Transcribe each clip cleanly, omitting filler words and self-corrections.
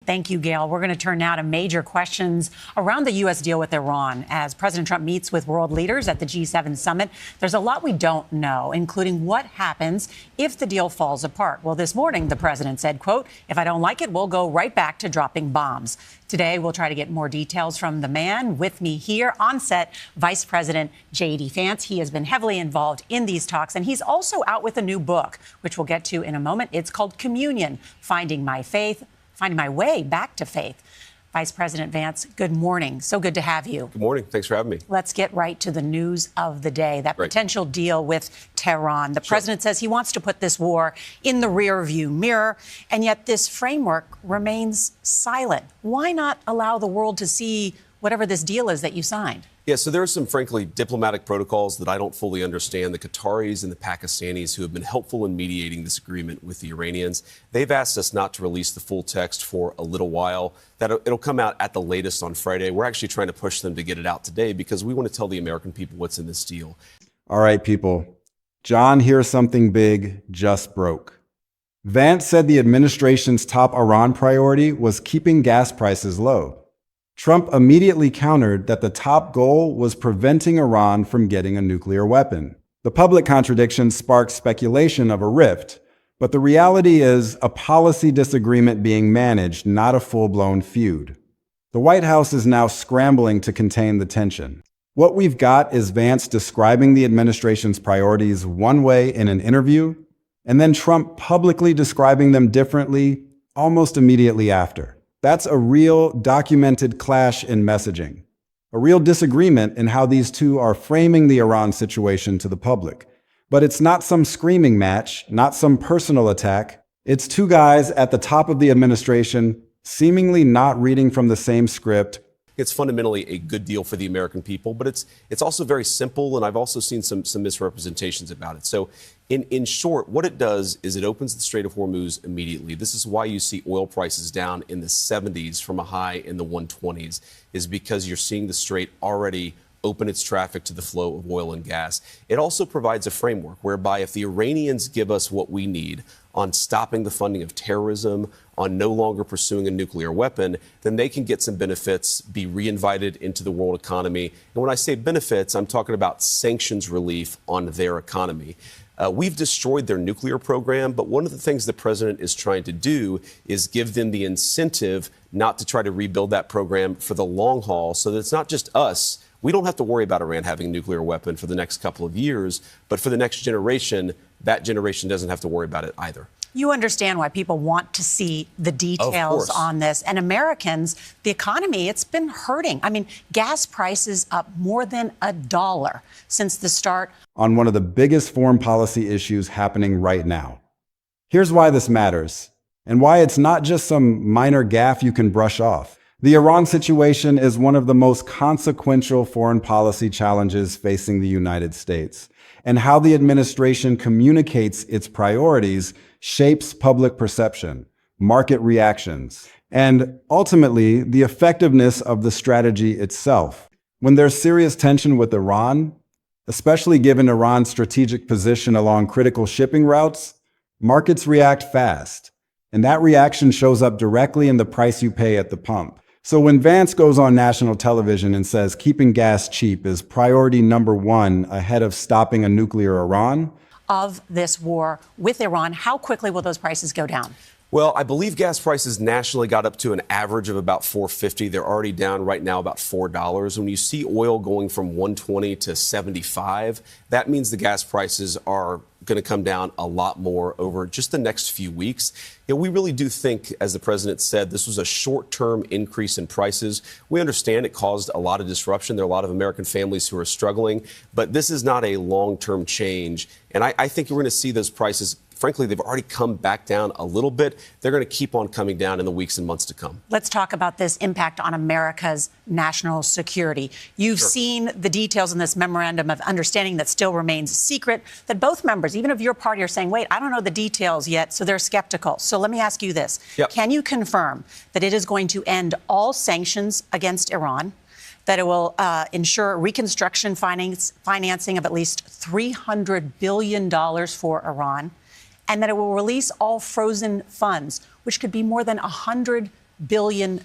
Thank you, Gail. We're going to turn now to major questions around the U.S. deal with Iran. As President Trump meets with world leaders at the G7 summit, there's a lot we don't know, including what happens if the deal falls apart. Well, this morning, the president said, quote, "If I don't like it, we'll go right back to dropping bombs." Today, we'll try to get more details from the man with me here on set, Vice President J.D. Vance. He has been heavily involved in these talks, and he's also out with a new book, which we'll get to in a moment. It's called Communion, Finding My Way Back to Faith. Vice President Vance, good morning. So good to have you. Good morning. Thanks for having me. Let's get right to the news of the day, that potential deal with Tehran. The president says he wants to put this war in the rearview mirror, and yet this framework remains silent. Why not allow the world to see whatever this deal is that you signed? Yeah, so there are some, frankly, diplomatic protocols that I don't fully understand. The Qataris and the Pakistanis who have been helpful in mediating this agreement with the Iranians, they've asked us not to release the full text for a little while. That it'll come out at the latest on Friday. We're actually trying to push them to get it out today because we want to tell the American people what's in this deal. All right, people. John, here's something big just broke. Vance said the administration's top Iran priority was keeping gas prices low. Trump immediately countered that the top goal was preventing Iran from getting a nuclear weapon. The public contradiction sparked speculation of a rift, but the reality is a policy disagreement being managed, not a full-blown feud. The White House is now scrambling to contain the tension. What we've got is Vance describing the administration's priorities one way in an interview, and then Trump publicly describing them differently almost immediately after. That's a real documented clash in messaging, a real disagreement in how these two are framing the Iran situation to the public. But it's not some screaming match, not some personal attack. It's two guys at the top of the administration seemingly not reading from the same script. It's fundamentally a good deal for the American people, but it's also very simple, and I've also seen some misrepresentations about it. So in short, what it does is it opens the Strait of Hormuz immediately. This is why you see oil prices down in the 70s from a high in the 120s, is because you're seeing the Strait already open its traffic to the flow of oil and gas. It also provides a framework whereby if the Iranians give us what we need on stopping the funding of terrorism, on no longer pursuing a nuclear weapon, then they can get some benefits, be reinvited into the world economy. And when I say benefits, I'm talking about sanctions relief on their economy. We've destroyed their nuclear program, but one of the things the president is trying to do is give them the incentive not to try to rebuild that program for the long haul, so that it's not just us. We don't have to worry about Iran having a nuclear weapon for the next couple of years, but for the next generation, that generation doesn't have to worry about it either. You understand why people want to see the details on this. And Americans, the economy, it's been hurting. I mean, gas prices up more than $1 since the start. On one of the biggest foreign policy issues happening right now. Here's why this matters, and why it's not just some minor gaffe you can brush off. The Iran situation is one of the most consequential foreign policy challenges facing the United States, and how the administration communicates its priorities shapes public perception, market reactions, and ultimately the effectiveness of the strategy itself. When there's serious tension with Iran, especially given Iran's strategic position along critical shipping routes, markets react fast, and that reaction shows up directly in the price you pay at the pump. So when Vance goes on national television and says keeping gas cheap is priority number one ahead of stopping a nuclear Iran, of this war with Iran, how quickly will those prices go down? Well, I believe gas prices nationally got up to an average of about $4.50. They're already down right now about $4. When you see oil going from 120 to 75, that means the gas prices are going to come down a lot more over just the next few weeks. You know, we really do think, as the president said, this was a short-term increase in prices. We understand it caused a lot of disruption. There are a lot of American families who are struggling, but this is not a long-term change. And I think we're going to see those prices. Frankly, they've already come back down a little bit. They're going to keep on coming down in the weeks and months to come. Let's talk about this impact on America's national security. You've seen the details in this memorandum of understanding that still remains secret, that both members, even of your party, are saying, wait, I don't know the details yet, so they're skeptical. So let me ask you this. Can you confirm that it is going to end all sanctions against Iran, that it will ensure reconstruction financing of at least $300 billion for Iran, and that it will release all frozen funds, which could be more than $100 billion.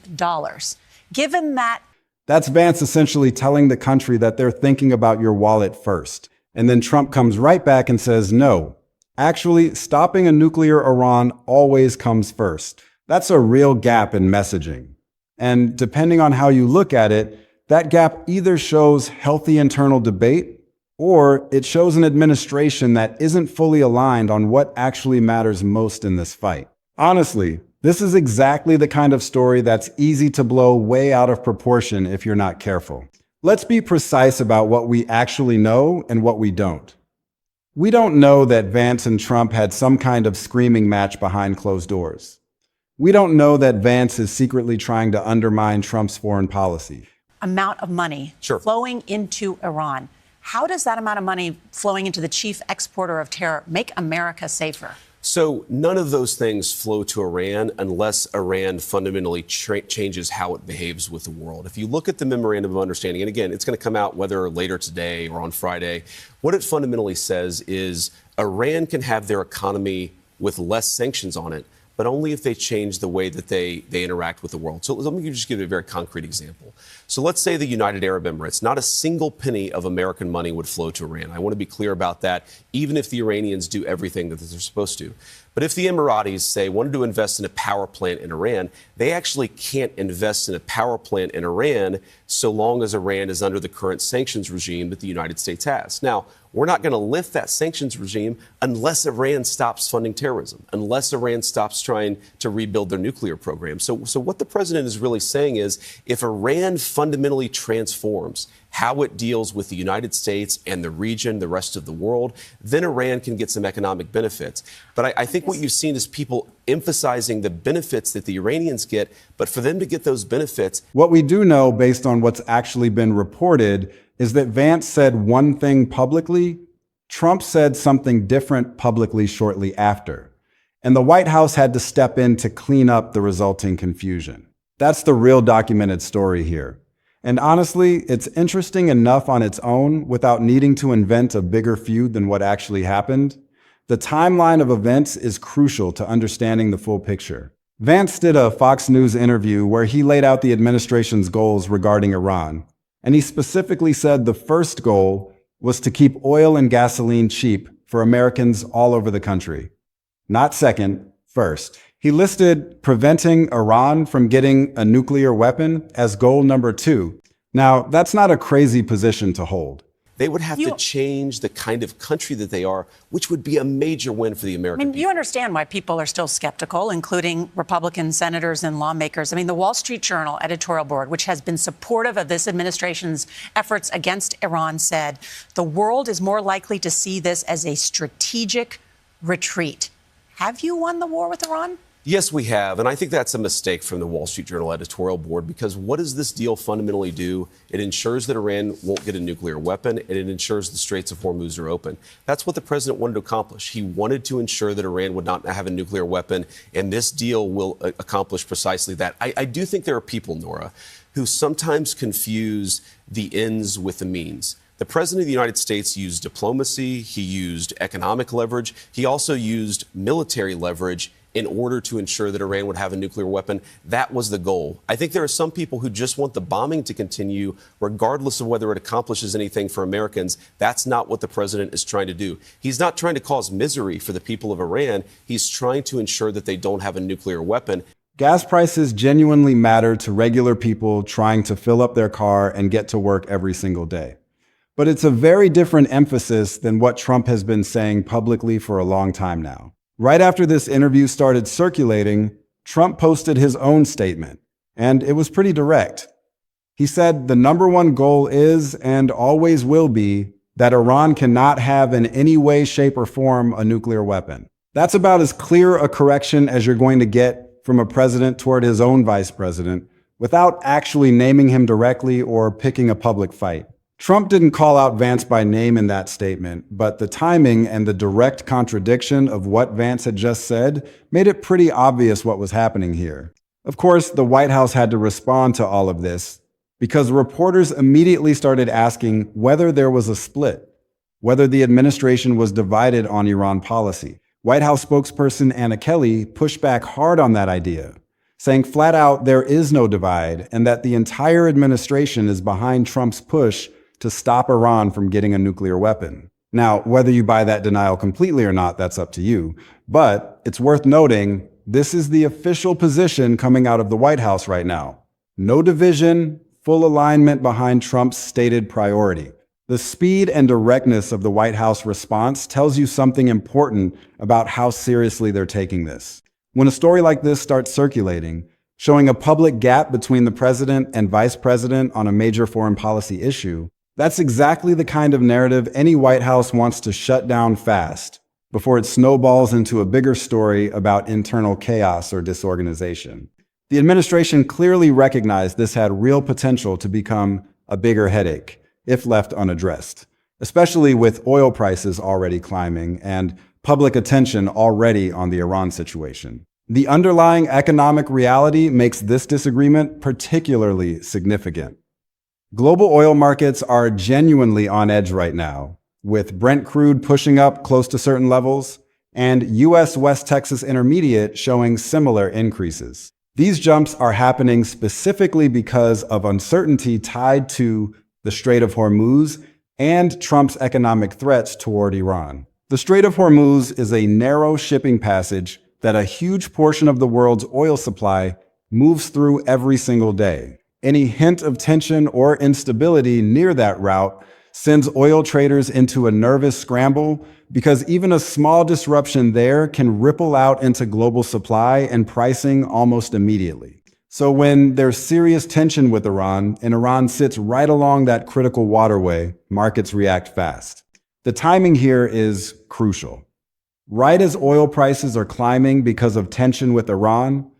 Given that. That's Vance essentially telling the country that they're thinking about your wallet first. And then Trump comes right back and says, no, actually, stopping a nuclear Iran always comes first. That's a real gap in messaging. And depending on how you look at it, that gap either shows healthy internal debate or it shows an administration that isn't fully aligned on what actually matters most in this fight. Honestly, this is exactly the kind of story that's easy to blow way out of proportion if you're not careful. Let's be precise about what we actually know and what we don't. We don't know that Vance and Trump had some kind of screaming match behind closed doors. We don't know that Vance is secretly trying to undermine Trump's foreign policy. Amount of money flowing into Iran. How does that amount of money flowing into the chief exporter of terror make America safer? So none of those things flow to Iran unless Iran fundamentally changes how it behaves with the world. If you look at the memorandum of understanding, and again, it's going to come out whether later today or on Friday, what it fundamentally says is Iran can have their economy with less sanctions on it, but only if they change the way that they interact with the world. So let me just give you a very concrete example. So let's say the United Arab Emirates, not a single penny of American money would flow to Iran. I want to be clear about that, even if the Iranians do everything that they're supposed to. But if the Emiratis, say, wanted to invest in a power plant in Iran, they actually can't invest in a power plant in Iran so long as Iran is under the current sanctions regime that the United States has. Now, we're not going to lift that sanctions regime unless Iran stops funding terrorism, unless Iran stops trying to rebuild their nuclear program. So what the president is really saying is if Iran fundamentally transforms how it deals with the United States and the region, the rest of the world, then Iran can get some economic benefits. But I think what you've seen is people emphasizing the benefits that the Iranians get, but for them to get those benefits. What we do know, based on what's actually been reported, is that Vance said one thing publicly, Trump said something different publicly shortly after. And the White House had to step in to clean up the resulting confusion. That's the real documented story here. And honestly, it's interesting enough on its own without needing to invent a bigger feud than what actually happened. The timeline of events is crucial to understanding the full picture. Vance did a Fox News interview where he laid out the administration's goals regarding Iran. And he specifically said the first goal was to keep oil and gasoline cheap for Americans all over the country. Not second, first. He listed preventing Iran from getting a nuclear weapon as goal number 2. Now, that's not a crazy position to hold. They would have to change the kind of country that they are, which would be a major win for the American people. You understand why people are still skeptical, including Republican senators and lawmakers. The Wall Street Journal editorial board, which has been supportive of this administration's efforts against Iran, said the world is more likely to see this as a strategic retreat. Have you won the war with Iran? Yes, we have. And I think that's a mistake from the Wall Street Journal editorial board, because what does this deal fundamentally do? It ensures that Iran won't get a nuclear weapon, and it ensures the Straits of Hormuz are open. That's what the president wanted to accomplish. He wanted to ensure that Iran would not have a nuclear weapon, and this deal will accomplish precisely that. I do think there are people, Nora, who sometimes confuse the ends with the means. The president of the United States used diplomacy. He used economic leverage. He also used military leverage in order to ensure that Iran would have a nuclear weapon. That was the goal. I think there are some people who just want the bombing to continue, regardless of whether it accomplishes anything for Americans. That's not what the president is trying to do. He's not trying to cause misery for the people of Iran. He's trying to ensure that they don't have a nuclear weapon. Gas prices genuinely matter to regular people trying to fill up their car and get to work every single day. But it's a very different emphasis than what Trump has been saying publicly for a long time now. Right after this interview started circulating, Trump posted his own statement, and it was pretty direct. He said the number one goal is and always will be that Iran cannot have in any way, shape, or form a nuclear weapon. That's about as clear a correction as you're going to get from a president toward his own vice president without actually naming him directly or picking a public fight. Trump didn't call out Vance by name in that statement, but the timing and the direct contradiction of what Vance had just said made it pretty obvious what was happening here. Of course, the White House had to respond to all of this because reporters immediately started asking whether there was a split, whether the administration was divided on Iran policy. White House spokesperson Anna Kelly pushed back hard on that idea, saying flat out there is no divide and that the entire administration is behind Trump's push to stop Iran from getting a nuclear weapon. Now, whether you buy that denial completely or not, that's up to you. But it's worth noting, this is the official position coming out of the White House right now. No division, full alignment behind Trump's stated priority. The speed and directness of the White House response tells you something important about how seriously they're taking this. When a story like this starts circulating, showing a public gap between the president and vice president on a major foreign policy issue, that's exactly the kind of narrative any White House wants to shut down fast before it snowballs into a bigger story about internal chaos or disorganization. The administration clearly recognized this had real potential to become a bigger headache if left unaddressed, especially with oil prices already climbing and public attention already on the Iran situation. The underlying economic reality makes this disagreement particularly significant. Global oil markets are genuinely on edge right now, with Brent crude pushing up close to certain levels and U.S. West Texas Intermediate showing similar increases. These jumps are happening specifically because of uncertainty tied to the Strait of Hormuz and Trump's economic threats toward Iran. The Strait of Hormuz is a narrow shipping passage that a huge portion of the world's oil supply moves through every single day. Any hint of tension or instability near that route sends oil traders into a nervous scramble because even a small disruption there can ripple out into global supply and pricing almost immediately. So when there's serious tension with Iran, and Iran sits right along that critical waterway, markets react fast. The timing here is crucial. Right as oil prices are climbing because of tension with Iran,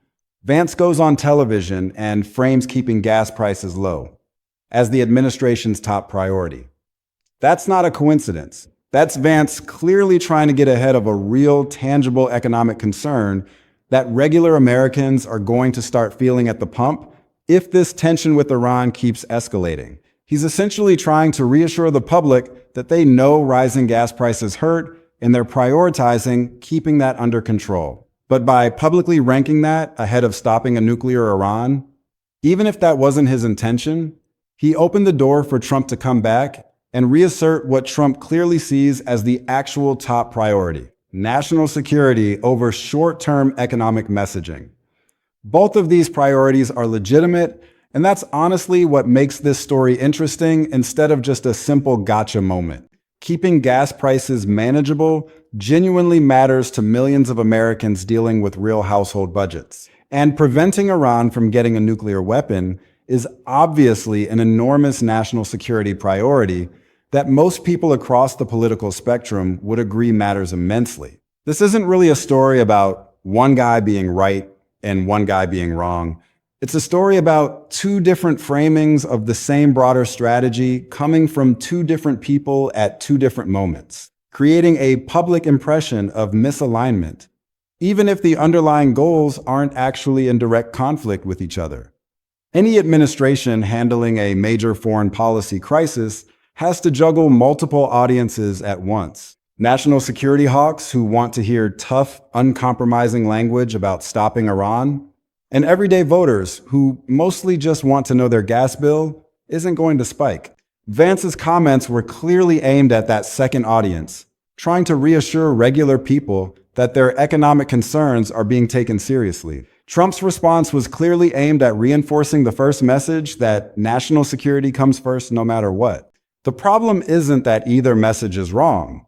Vance goes on television and frames keeping gas prices low as the administration's top priority. That's not a coincidence. That's Vance clearly trying to get ahead of a real, tangible economic concern that regular Americans are going to start feeling at the pump if this tension with Iran keeps escalating. He's essentially trying to reassure the public that they know rising gas prices hurt and they're prioritizing keeping that under control. But by publicly ranking that ahead of stopping a nuclear Iran, even if that wasn't his intention, he opened the door for Trump to come back and reassert what Trump clearly sees as the actual top priority: national security over short-term economic messaging. Both of these priorities are legitimate, and that's honestly what makes this story interesting instead of just a simple gotcha moment. Keeping gas prices manageable genuinely matters to millions of Americans dealing with real household budgets. And preventing Iran from getting a nuclear weapon is obviously an enormous national security priority that most people across the political spectrum would agree matters immensely. This isn't really a story about one guy being right and one guy being wrong. It's a story about two different framings of the same broader strategy coming from two different people at two different moments, creating a public impression of misalignment, even if the underlying goals aren't actually in direct conflict with each other. Any administration handling a major foreign policy crisis has to juggle multiple audiences at once. National security hawks who want to hear tough, uncompromising language about stopping Iran, and everyday voters who mostly just want to know their gas bill isn't going to spike. Vance's comments were clearly aimed at that second audience, trying to reassure regular people that their economic concerns are being taken seriously. Trump's response was clearly aimed at reinforcing the first message that national security comes first no matter what. The problem isn't that either message is wrong.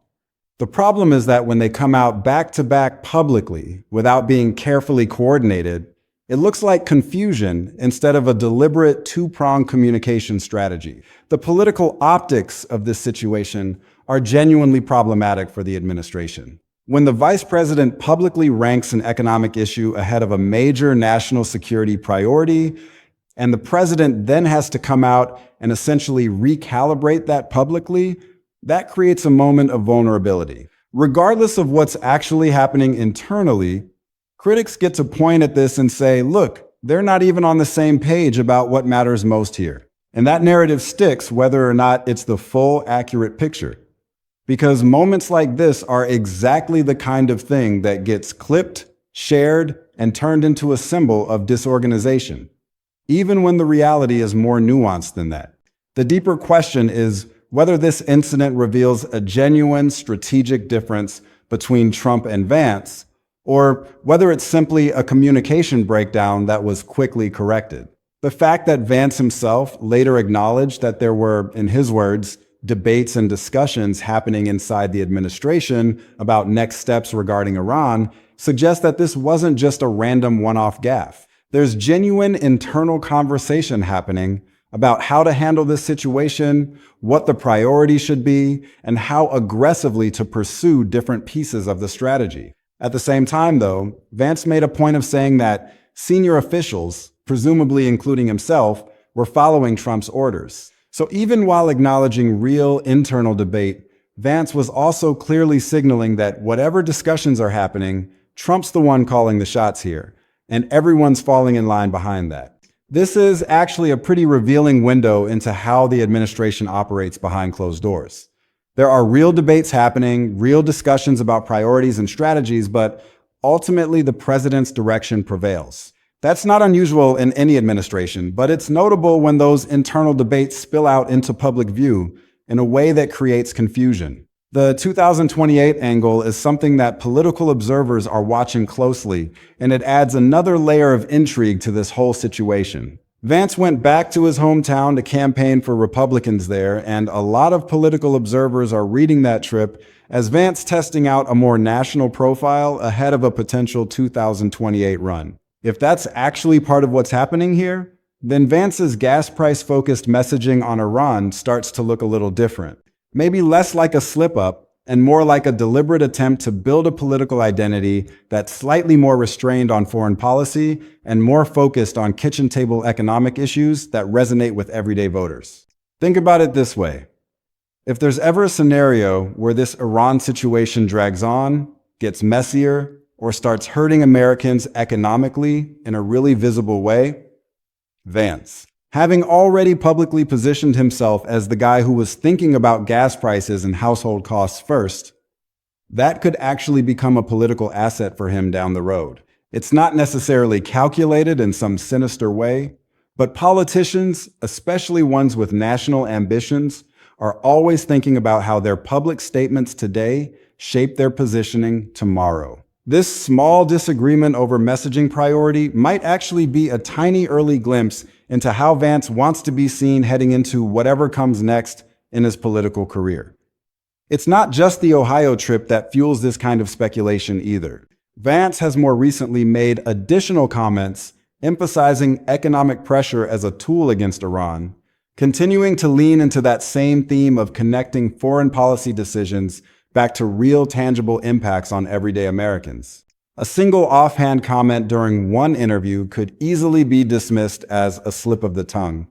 The problem is that when they come out back to back publicly without being carefully coordinated, it looks like confusion instead of a deliberate two-pronged communication strategy. The political optics of this situation are genuinely problematic for the administration. When the vice president publicly ranks an economic issue ahead of a major national security priority, and the president then has to come out and essentially recalibrate that publicly, that creates a moment of vulnerability. Regardless of what's actually happening internally, critics get to point at this and say, look, they're not even on the same page about what matters most here. And that narrative sticks whether or not it's the full, accurate picture. Because moments like this are exactly the kind of thing that gets clipped, shared, and turned into a symbol of disorganization, even when the reality is more nuanced than that. The deeper question is whether this incident reveals a genuine strategic difference between Trump and Vance, or whether it's simply a communication breakdown that was quickly corrected. The fact that Vance himself later acknowledged that there were, in his words, debates and discussions happening inside the administration about next steps regarding Iran suggests that this wasn't just a random one-off gaffe. There's genuine internal conversation happening about how to handle this situation, what the priority should be, and how aggressively to pursue different pieces of the strategy. At the same time, though, Vance made a point of saying that senior officials, presumably including himself, were following Trump's orders. So even while acknowledging real internal debate, Vance was also clearly signaling that whatever discussions are happening, Trump's the one calling the shots here, and everyone's falling in line behind that. This is actually a pretty revealing window into how the administration operates behind closed doors. There are real debates happening, real discussions about priorities and strategies, but ultimately the president's direction prevails. That's not unusual in any administration, but it's notable when those internal debates spill out into public view in a way that creates confusion. The 2028 angle is something that political observers are watching closely, and it adds another layer of intrigue to this whole situation. Vance went back to his hometown to campaign for Republicans there, and a lot of political observers are reading that trip as Vance testing out a more national profile ahead of a potential 2028 run. If that's actually part of what's happening here, then Vance's gas price-focused messaging on Iran starts to look a little different. Maybe less like a slip-up and more like a deliberate attempt to build a political identity that's slightly more restrained on foreign policy and more focused on kitchen table economic issues that resonate with everyday voters. Think about it this way. If there's ever a scenario where this Iran situation drags on, gets messier, or starts hurting Americans economically in a really visible way, Vance. Having already publicly positioned himself as the guy who was thinking about gas prices and household costs first, that could actually become a political asset for him down the road. It's not necessarily calculated in some sinister way, but politicians, especially ones with national ambitions, are always thinking about how their public statements today shape their positioning tomorrow. This small disagreement over messaging priority might actually be a tiny early glimpse into how Vance wants to be seen heading into whatever comes next in his political career. It's not just the Ohio trip that fuels this kind of speculation either. Vance has more recently made additional comments emphasizing economic pressure as a tool against Iran, continuing to lean into that same theme of connecting foreign policy decisions back to real tangible impacts on everyday Americans. A single offhand comment during one interview could easily be dismissed as a slip of the tongue.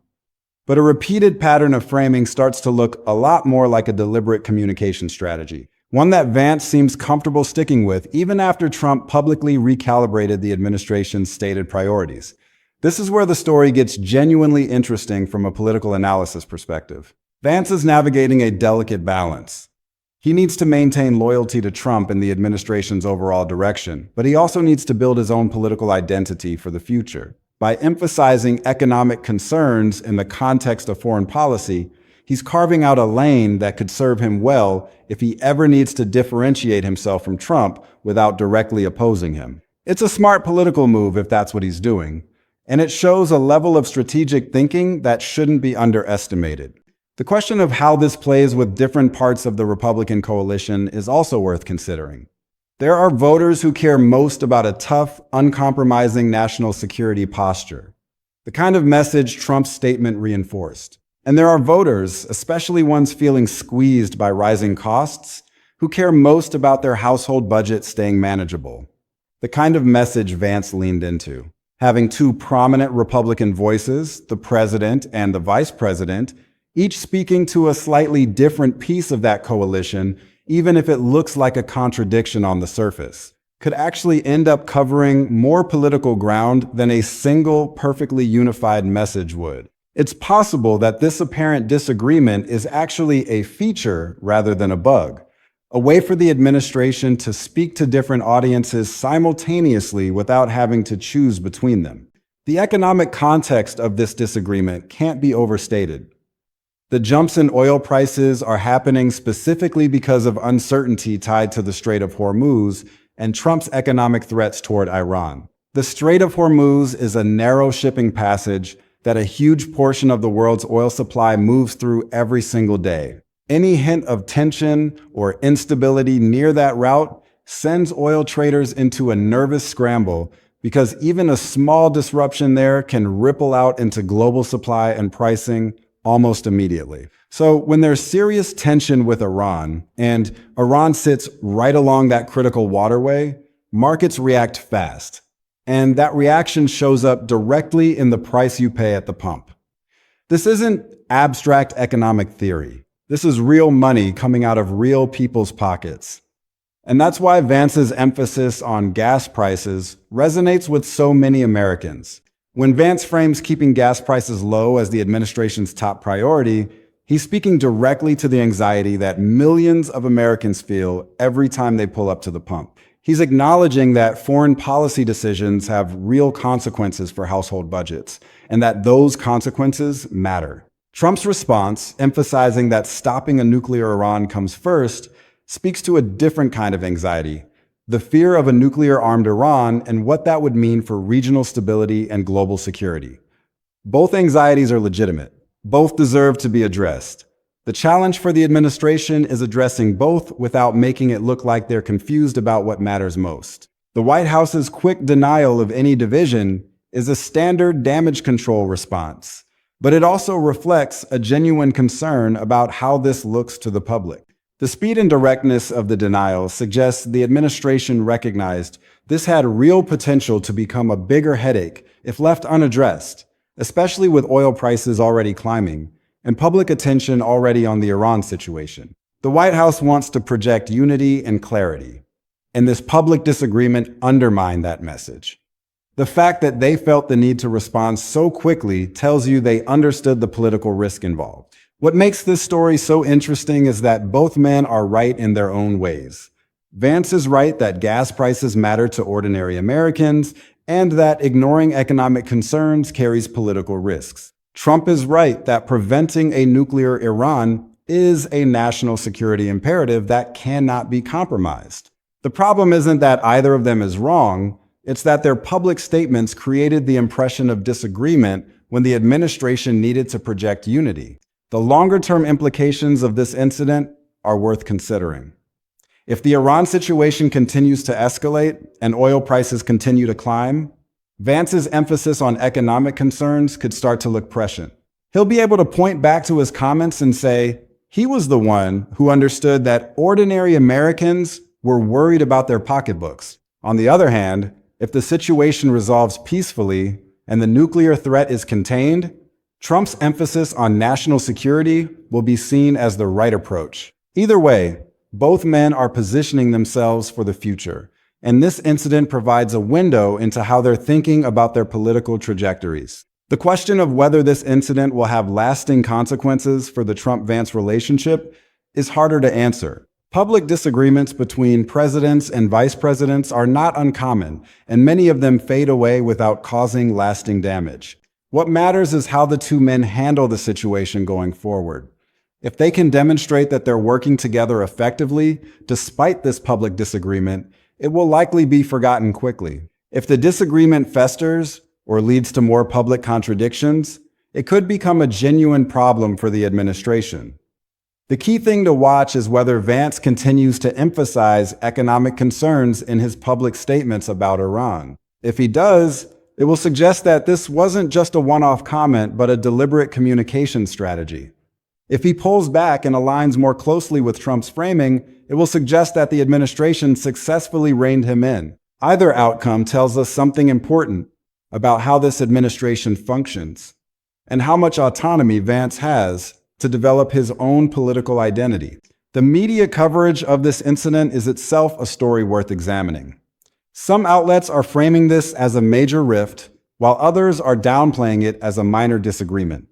But a repeated pattern of framing starts to look a lot more like a deliberate communication strategy, one that Vance seems comfortable sticking with even after Trump publicly recalibrated the administration's stated priorities. This is where the story gets genuinely interesting from a political analysis perspective. Vance is navigating a delicate balance. He needs to maintain loyalty to Trump and the administration's overall direction, but he also needs to build his own political identity for the future. By emphasizing economic concerns in the context of foreign policy, he's carving out a lane that could serve him well if he ever needs to differentiate himself from Trump without directly opposing him. It's a smart political move if that's what he's doing, and it shows a level of strategic thinking that shouldn't be underestimated. The question of how this plays with different parts of the Republican coalition is also worth considering. There are voters who care most about a tough, uncompromising national security posture, the kind of message Trump's statement reinforced. And there are voters, especially ones feeling squeezed by rising costs, who care most about their household budget staying manageable, the kind of message Vance leaned into. Having two prominent Republican voices, the president and the vice president, each speaking to a slightly different piece of that coalition, even if it looks like a contradiction on the surface, could actually end up covering more political ground than a single perfectly unified message would. It's possible that this apparent disagreement is actually a feature rather than a bug, a way for the administration to speak to different audiences simultaneously without having to choose between them. The economic context of this disagreement can't be overstated. The jumps in oil prices are happening specifically because of uncertainty tied to the Strait of Hormuz and Trump's economic threats toward Iran. The Strait of Hormuz is a narrow shipping passage that a huge portion of the world's oil supply moves through every single day. Any hint of tension or instability near that route sends oil traders into a nervous scramble because even a small disruption there can ripple out into global supply and pricing almost immediately. So when there's serious tension with Iran, and Iran sits right along that critical waterway, markets react fast. And that reaction shows up directly in the price you pay at the pump. This isn't abstract economic theory. This is real money coming out of real people's pockets. And that's why Vance's emphasis on gas prices resonates with so many Americans. When Vance frames keeping gas prices low as the administration's top priority, he's speaking directly to the anxiety that millions of Americans feel every time they pull up to the pump. He's acknowledging that foreign policy decisions have real consequences for household budgets, and that those consequences matter. Trump's response, emphasizing that stopping a nuclear Iran comes first, speaks to a different kind of anxiety: the fear of a nuclear-armed Iran and what that would mean for regional stability and global security. Both anxieties are legitimate. Both deserve to be addressed. The challenge for the administration is addressing both without making it look like they're confused about what matters most. The White House's quick denial of any division is a standard damage control response, but it also reflects a genuine concern about how this looks to the public. The speed and directness of the denial suggests the administration recognized this had real potential to become a bigger headache if left unaddressed, especially with oil prices already climbing and public attention already on the Iran situation. The White House wants to project unity and clarity, and this public disagreement undermined that message. The fact that they felt the need to respond so quickly tells you they understood the political risk involved. What makes this story so interesting is that both men are right in their own ways. Vance is right that gas prices matter to ordinary Americans and that ignoring economic concerns carries political risks. Trump is right that preventing a nuclear Iran is a national security imperative that cannot be compromised. The problem isn't that either of them is wrong, it's that their public statements created the impression of disagreement when the administration needed to project unity. The longer-term implications of this incident are worth considering. If the Iran situation continues to escalate and oil prices continue to climb, Vance's emphasis on economic concerns could start to look prescient. He'll be able to point back to his comments and say he was the one who understood that ordinary Americans were worried about their pocketbooks. On the other hand, if the situation resolves peacefully and the nuclear threat is contained, Trump's emphasis on national security will be seen as the right approach. Either way, both men are positioning themselves for the future, and this incident provides a window into how they're thinking about their political trajectories. The question of whether this incident will have lasting consequences for the Trump-Vance relationship is harder to answer. Public disagreements between presidents and vice presidents are not uncommon, and many of them fade away without causing lasting damage. What matters is how the two men handle the situation going forward. If they can demonstrate that they're working together effectively, despite this public disagreement, it will likely be forgotten quickly. If the disagreement festers or leads to more public contradictions, it could become a genuine problem for the administration. The key thing to watch is whether Vance continues to emphasize economic concerns in his public statements about Iran. If he does, it will suggest that this wasn't just a one-off comment, but a deliberate communication strategy. If he pulls back and aligns more closely with Trump's framing, it will suggest that the administration successfully reined him in. Either outcome tells us something important about how this administration functions and how much autonomy Vance has to develop his own political identity. The media coverage of this incident is itself a story worth examining. Some outlets are framing this as a major rift, while others are downplaying it as a minor disagreement.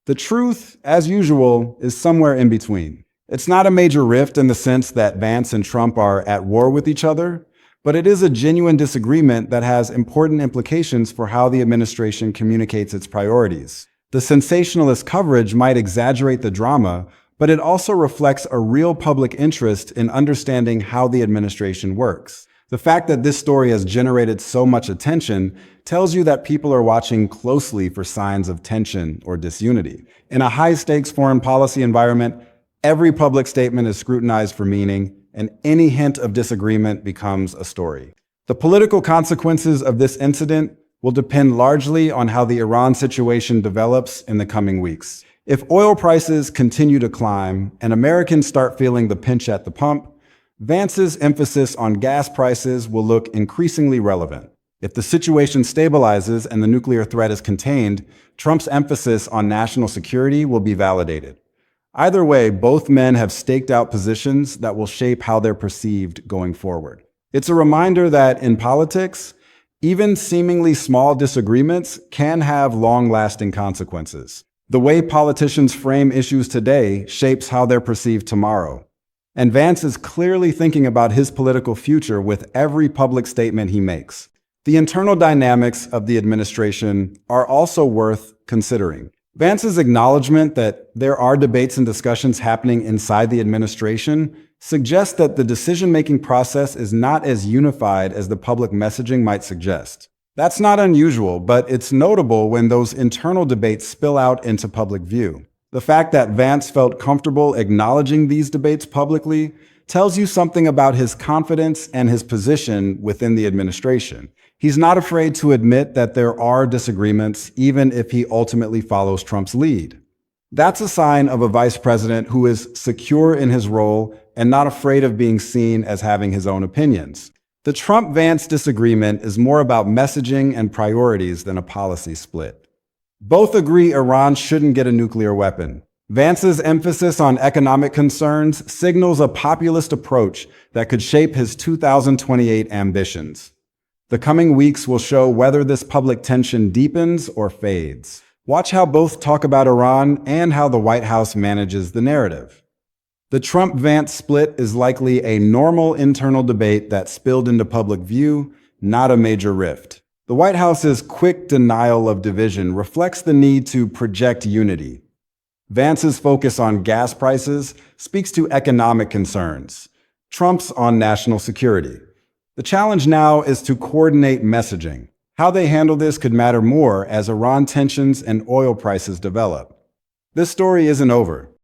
The truth, as usual, is somewhere in between. It's not a major rift in the sense that Vance and Trump are at war with each other, but it is a genuine disagreement that has important implications for how the administration communicates its priorities. The sensationalist coverage might exaggerate the drama, but it also reflects a real public interest in understanding how the administration works. The fact that this story has generated so much attention tells you that people are watching closely for signs of tension or disunity. In a high-stakes foreign policy environment, every public statement is scrutinized for meaning, and any hint of disagreement becomes a story. The political consequences of this incident will depend largely on how the Iran situation develops in the coming weeks. If oil prices continue to climb and Americans start feeling the pinch at the pump, Vance's emphasis on gas prices will look increasingly relevant. If the situation stabilizes and the nuclear threat is contained, Trump's emphasis on national security will be validated. Either way, both men have staked out positions that will shape how they're perceived going forward. It's a reminder that in politics, even seemingly small disagreements can have long-lasting consequences. The way politicians frame issues today shapes how they're perceived tomorrow. And Vance is clearly thinking about his political future with every public statement he makes. The internal dynamics of the administration are also worth considering. Vance's acknowledgement that there are debates and discussions happening inside the administration suggests that the decision-making process is not as unified as the public messaging might suggest. That's not unusual, but it's notable when those internal debates spill out into public view. The fact that Vance felt comfortable acknowledging these debates publicly tells you something about his confidence and his position within the administration. He's not afraid to admit that there are disagreements, even if he ultimately follows Trump's lead. That's a sign of a vice president who is secure in his role and not afraid of being seen as having his own opinions. The Trump-Vance disagreement is more about messaging and priorities than a policy split. Both agree Iran shouldn't get a nuclear weapon. Vance's emphasis on economic concerns signals a populist approach that could shape his 2028 ambitions. The coming weeks will show whether this public tension deepens or fades. Watch how both talk about Iran and how the White House manages the narrative. The Trump-Vance split is likely a normal internal debate that spilled into public view, not a major rift. The White House's quick denial of division reflects the need to project unity. Vance's focus on gas prices speaks to economic concerns. Trump's on national security. The challenge now is to coordinate messaging. How they handle this could matter more as Iran tensions and oil prices develop. This story isn't over.